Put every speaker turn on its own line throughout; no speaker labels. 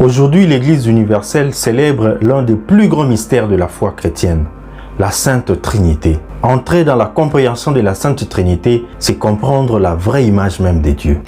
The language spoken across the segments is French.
Aujourd'hui, l'Église universelle célèbre l'un des plus grands mystères de la foi chrétienne, la Sainte Trinité. Entrer dans la compréhension de la Sainte Trinité, c'est comprendre la vraie image même des dieux.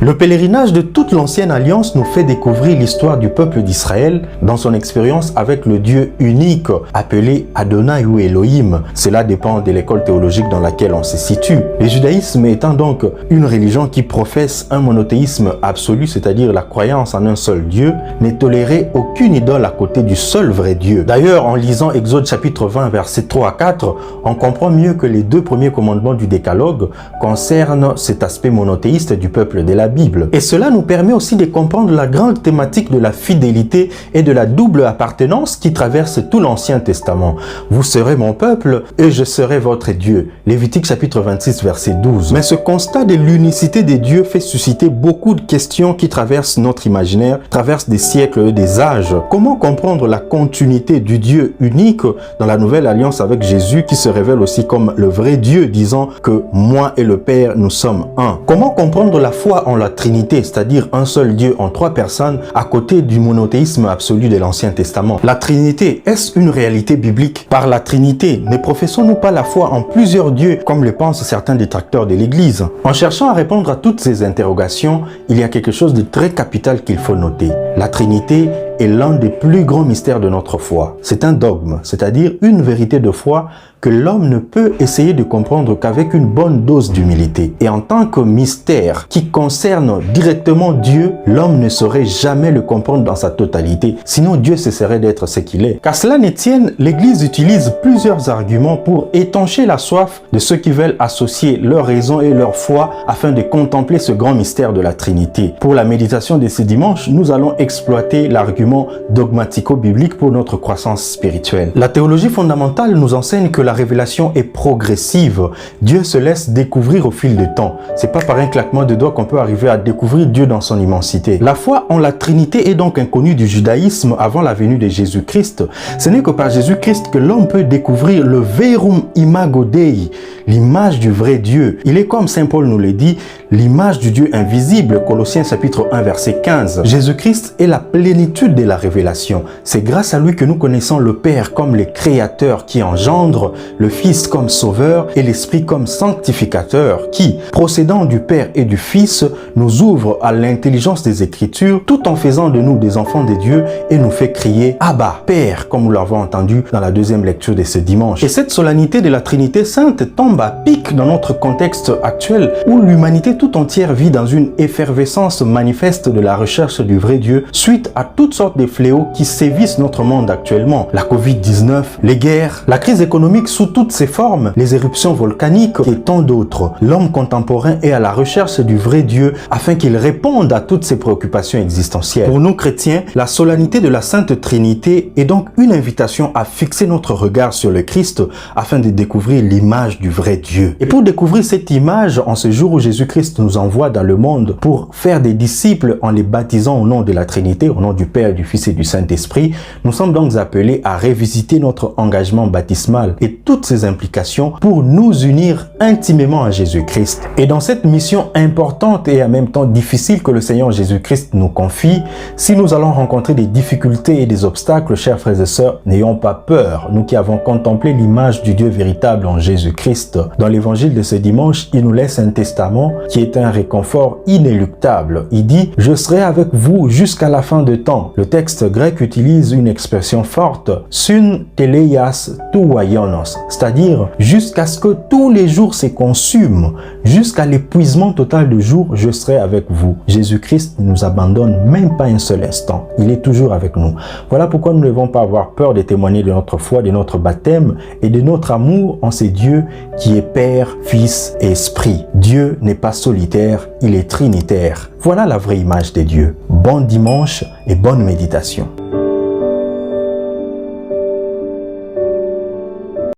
Le pèlerinage de toute l'ancienne alliance nous fait découvrir l'histoire du peuple d'Israël dans son expérience avec le Dieu unique appelé Adonai ou Elohim. Cela dépend de l'école théologique dans laquelle on se situe. Le judaïsme étant donc une religion qui professe un monothéisme absolu, c'est-à-dire la croyance en un seul Dieu, n'est tolérée aucune idole à côté du seul vrai Dieu. D'ailleurs, en lisant Exode chapitre 20, versets 3 à 4, on comprend mieux que les deux premiers commandements du décalogue concernent cet aspect monothéiste du peuple de la Bible. Et cela nous permet aussi de comprendre la grande thématique de la fidélité et de la double appartenance qui traverse tout l'Ancien Testament. Vous serez mon peuple et je serai votre Dieu. Lévitique chapitre 26 verset 12. Mais ce constat de l'unicité des dieux fait susciter beaucoup de questions qui traversent notre imaginaire, traversent des siècles et des âges. Comment comprendre la continuité du Dieu unique dans la nouvelle alliance avec Jésus qui se révèle aussi comme le vrai Dieu, disant que moi et le Père nous sommes un? Comment comprendre la foi en la Trinité, c'est-à-dire un seul Dieu en trois personnes, à côté du monothéisme absolu de l'Ancien Testament? La Trinité, est-ce une réalité biblique? Par la Trinité, ne professons-nous pas la foi en plusieurs dieux, comme le pensent certains détracteurs de l'Église? En cherchant à répondre à toutes ces interrogations, il y a quelque chose de très capital qu'il faut noter. La Trinité est l'un des plus grands mystères de notre foi. C'est un dogme, c'est-à-dire une vérité de foi que l'homme ne peut essayer de comprendre qu'avec une bonne dose d'humilité. Et en tant que mystère qui concerne directement Dieu, l'homme ne saurait jamais le comprendre dans sa totalité, sinon Dieu cesserait d'être ce qu'il est. Qu'à cela ne tienne, l'Église utilise plusieurs arguments pour étancher la soif de ceux qui veulent associer leur raison et leur foi afin de contempler ce grand mystère de la Trinité. Pour la méditation de ce dimanche, nous allons exploiter l'argument dogmatico-biblique pour notre croissance spirituelle. La théologie fondamentale nous enseigne que la révélation est progressive. Dieu se laisse découvrir au fil du temps. C'est pas par un claquement de doigts qu'on peut arriver à découvrir Dieu dans son immensité. La foi en la Trinité est donc inconnue du judaïsme avant la venue de Jésus-Christ. Ce n'est que par Jésus-Christ que l'homme peut découvrir le verum imago Dei, l'image du vrai Dieu. Il est, comme saint Paul nous le dit, l'image du Dieu invisible, Colossiens chapitre 1 verset 15. Jésus-Christ est la plénitude de la révélation. C'est grâce à lui que nous connaissons le Père comme le Créateur qui engendre, le Fils comme Sauveur et l'Esprit comme Sanctificateur qui, procédant du Père et du Fils, nous ouvre à l'intelligence des Écritures tout en faisant de nous des enfants de Dieu et nous fait crier « Abba, Père » comme nous l'avons entendu dans la deuxième lecture de ce dimanche. Et cette solennité de la Trinité Sainte tombe à pic dans notre contexte actuel où l'humanité tout entière vit dans une effervescence manifeste de la recherche du vrai Dieu suite à toutes sortes de fléaux qui sévissent notre monde actuellement. La Covid-19, les guerres, la crise économique sous toutes ses formes, les éruptions volcaniques et tant d'autres. L'homme contemporain est à la recherche du vrai Dieu afin qu'il réponde à toutes ses préoccupations existentielles. Pour nous chrétiens, la solennité de la Sainte Trinité est donc une invitation à fixer notre regard sur le Christ afin de découvrir l'image du vrai Dieu. Et pour découvrir cette image, en ce jour où Jésus-Christ nous envoie dans le monde pour faire des disciples en les baptisant au nom de la Trinité, au nom du Père, du Fils et du Saint-Esprit, nous sommes donc appelés à révisiter notre engagement baptismal et toutes ses implications pour nous unir intimement à Jésus-Christ. Et dans cette mission importante et en même temps difficile que le Seigneur Jésus-Christ nous confie, si nous allons rencontrer des difficultés et des obstacles, chers frères et sœurs, n'ayons pas peur, nous qui avons contemplé l'image du Dieu véritable en Jésus-Christ. Dans l'évangile de ce dimanche, il nous laisse un testament qui est un réconfort inéluctable. Il dit « Je serai avec vous jusqu'à la fin de temps ». Le texte grec utilise une expression forte « sun teleias touaionos », c'est-à-dire jusqu'à ce que tous les jours se consument, jusqu'à l'épuisement total du jour, je serai avec vous. Jésus-Christ ne nous abandonne même pas un seul instant. Il est toujours avec nous. Voilà pourquoi nous ne devons pas avoir peur de témoigner de notre foi, de notre baptême et de notre amour en ce Dieu qui est Père, Fils et Esprit. Dieu n'est pas solitaire, il est trinitaire. Voilà la vraie image de Dieu. Bon dimanche et bonne méditation.